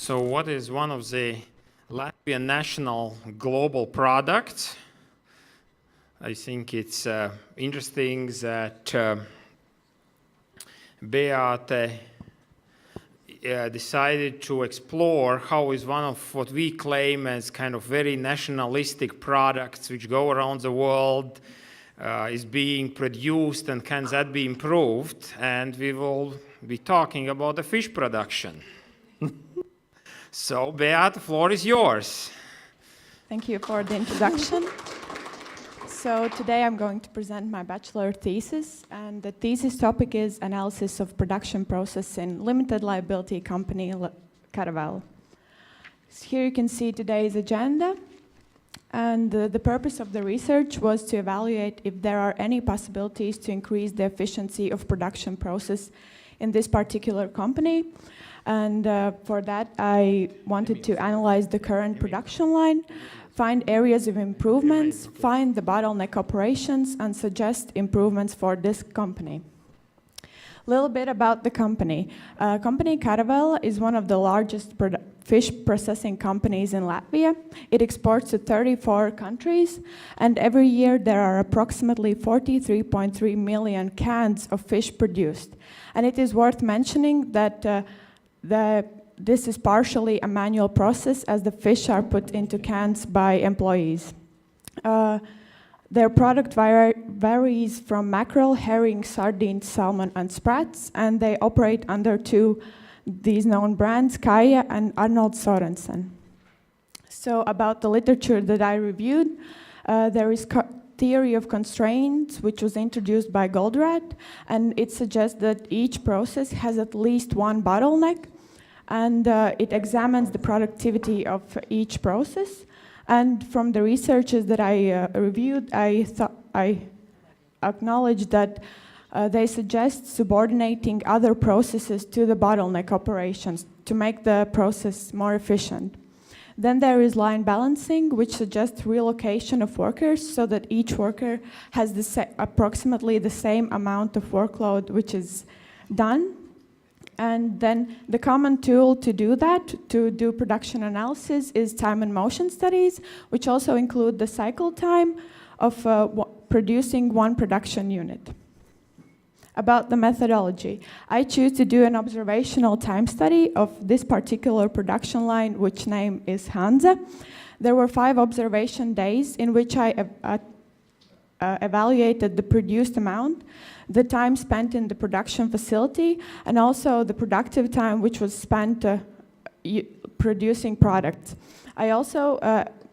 So what is one of the Latvian national global products? I think it's interesting that Beāte decided to explore how is one of what we claim as kind of very nationalistic products which go around the world is being produced, and can that be improved? And we will be talking about the fish production. So, Beāte, the floor is yours. Thank you for the introduction. So today I'm going to present my bachelor thesis, and the thesis topic is analysis of production process in limited liability company Karavela. So here you can see today's agenda, and the purpose of the research was to evaluate if there are any possibilities to increase the efficiency of production process in this particular company. And for that, I wanted to analyze the current production line, find areas of improvements, find the bottleneck operations, and suggest improvements for this company. A little bit about the company. Company Karavela is one of the largest fish processing companies in Latvia. It exports to 34 countries, and every year there are approximately 43.3 million cans of fish produced. And it is worth mentioning that this is partially a manual process, as the fish are put into cans by employees. Their product varies from mackerel, herring, sardines, salmon, and sprats, and they operate under these known brands, KAIJA and Arnold Sorensen. So about the literature that I reviewed, there is theory of constraints, which was introduced by Goldratt, and it suggests that each process has at least one bottleneck, and it examines the productivity of each process. And from the researches that I reviewed, I acknowledge that they suggest subordinating other processes to the bottleneck operations to make the process more efficient. Then there is line balancing, which suggests relocation of workers so that each worker has approximately the same amount of workload which is done. And then the common tool to do that, to do production analysis, is time and motion studies, which also include the cycle time of producing one production unit. About the methodology, I choose to do an observational time study of this particular production line, which name is Hansa. There were 5 observation days in which I evaluated the produced amount, the time spent in the production facility, and also the productive time which was spent producing products. I also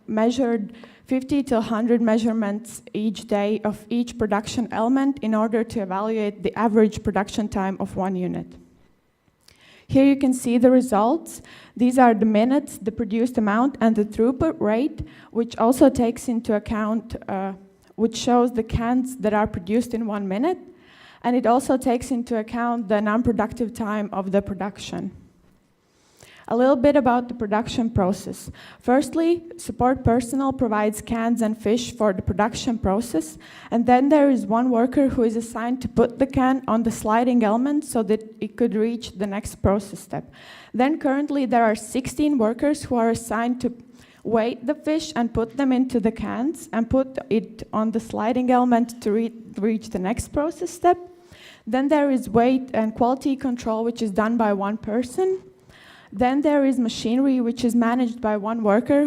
measured 50 to 100 measurements each day of each production element in order to evaluate the average production time of one unit. Here you can see the results. These are the minutes, the produced amount, and the throughput rate, which also takes into account, which shows the cans that are produced in 1 minute, and it also takes into account the non-productive time of the production. A little bit about the production process. Firstly, support personnel provides cans and fish for the production process, and then there is one worker who is assigned to put the can on the sliding element so that it could reach the next process step. Then currently there are 16 workers who are assigned to weigh the fish and put them into the cans and put it on the sliding element to reach the next process step. Then there is weight and quality control, which is done by one person. Then there is machinery, which is managed by one worker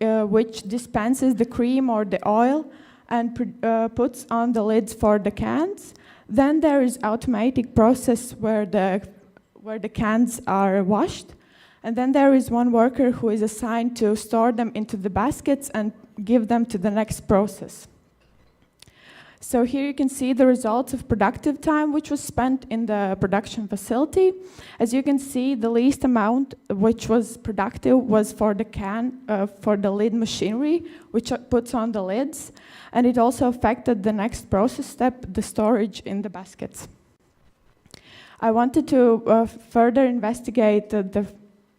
which dispenses the cream or the oil and puts on the lids for the cans. Then there is automatic process where the cans are washed. And then there is one worker who is assigned to store them into the baskets and give them to the next process. So here you can see the results of productive time which was spent in the production facility. As you can see, the least amount which was productive was for the lid machinery, which puts on the lids, and it also affected the next process step, the storage in the baskets. I wanted to further investigate the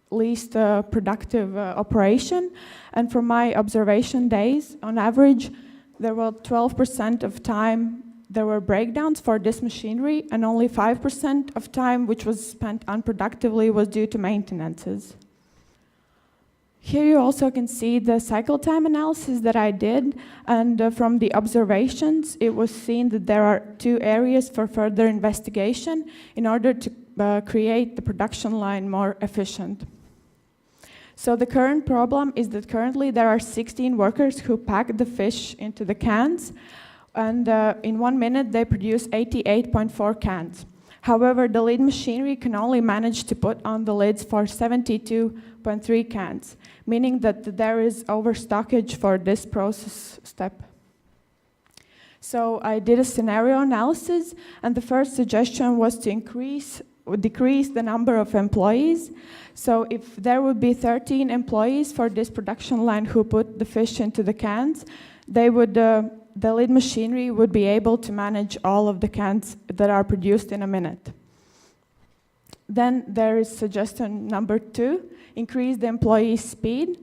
least productive operation, and from my observation days, on average, there were 12% of time there were breakdowns for this machinery, and only 5% of time which was spent unproductively was due to maintenances. Here you also can see the cycle time analysis that I did, and from the observations, it was seen that there are 2 areas for further investigation in order to create the production line more efficient. So the current problem is that currently there are 16 workers who pack the fish into the cans, and in 1 minute they produce 88.4 cans. However, the lid machinery can only manage to put on the lids for 72.3 cans, meaning that there is overstockage for this process step. So I did a scenario analysis, and the first suggestion was to decrease the number of employees. So if there would be 13 employees for this production line who put the fish into the cans, they would, the lid machinery would be able to manage all of the cans that are produced in a minute. Then there is suggestion number 2, increase the employee speed.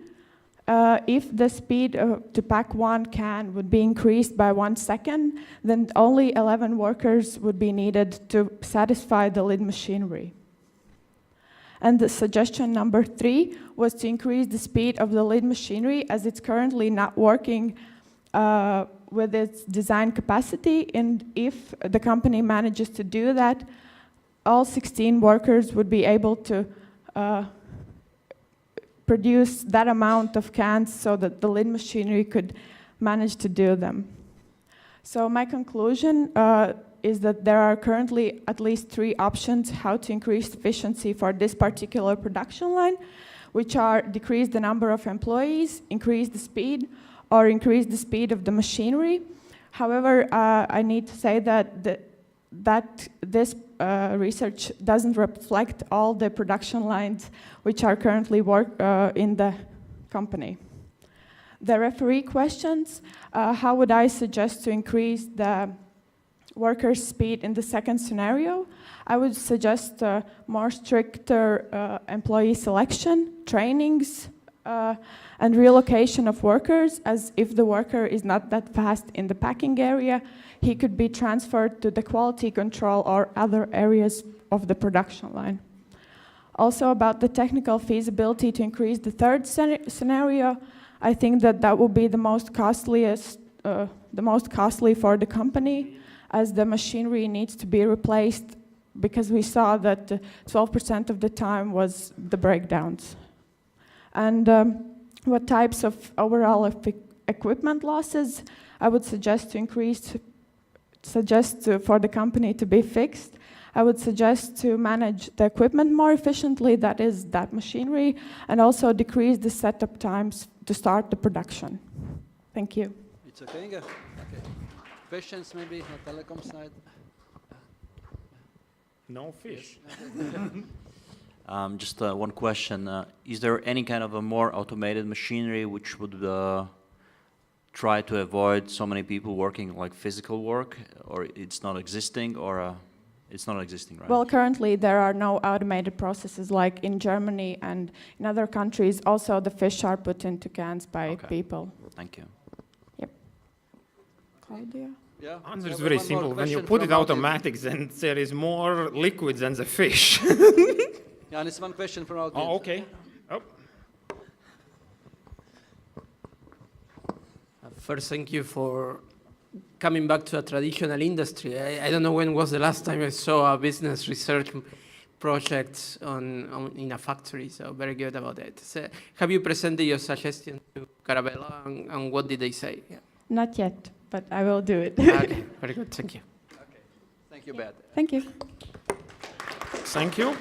If the speed to pack 1 can would be increased by 1 second, then only 11 workers would be needed to satisfy the lid machinery. And the suggestion number 3 was to increase the speed of the lid machinery, as it's currently not working with its design capacity, and if the company manages to do that, all 16 workers would be able to produce that amount of cans so that the lid machinery could manage to do them. So my conclusion is that there are currently at least 3 options how to increase efficiency for this particular production line, which are decrease the number of employees, increase the speed, or increase the speed of the machinery. However, I need to say that this research doesn't reflect all the production lines which are currently in the company. The referee questions, how would I suggest to increase the workers' speed in the second scenario? I would suggest more stricter employee selection, trainings, and relocation of workers, as if the worker is not that fast in the packing area, he could be transferred to the quality control or other areas of the production line. Also about the technical feasibility to increase the third scenario, I think that will be the most costly for the company, as the machinery needs to be replaced, because we saw that 12% of the time was the breakdowns. And what types of overall equipment losses I would suggest for the company to be fixed. I would suggest to manage the equipment more efficiently, that is, that machinery, and also decrease the setup times to start the production. Thank you. It's okay, Inga? Okay. Questions maybe on telecom side? No fish. Just one question. Is there any kind of a more automated machinery which would try to avoid so many people working like physical work, or it's not existing, or it's not existing, right? Well, currently there are no automated processes like in Germany and in other countries. Also, the fish are put into cans by people. Thank you. Yep. Claudia? Yeah. Answer is very simple. When you put it automatic, then there is more liquid than the fish. Yeah, and it's one question from our audience. Oh, okay. Oh. First, thank you for coming back to a traditional industry. I don't know when was the last time I saw a business research project in a factory, so very good about it. So have you presented your suggestion to Karavela, and what did they say? Yeah. Not yet, but I will do it. Okay, very good, thank you. Okay. Thank you, Beāte. Thank you. Thank you.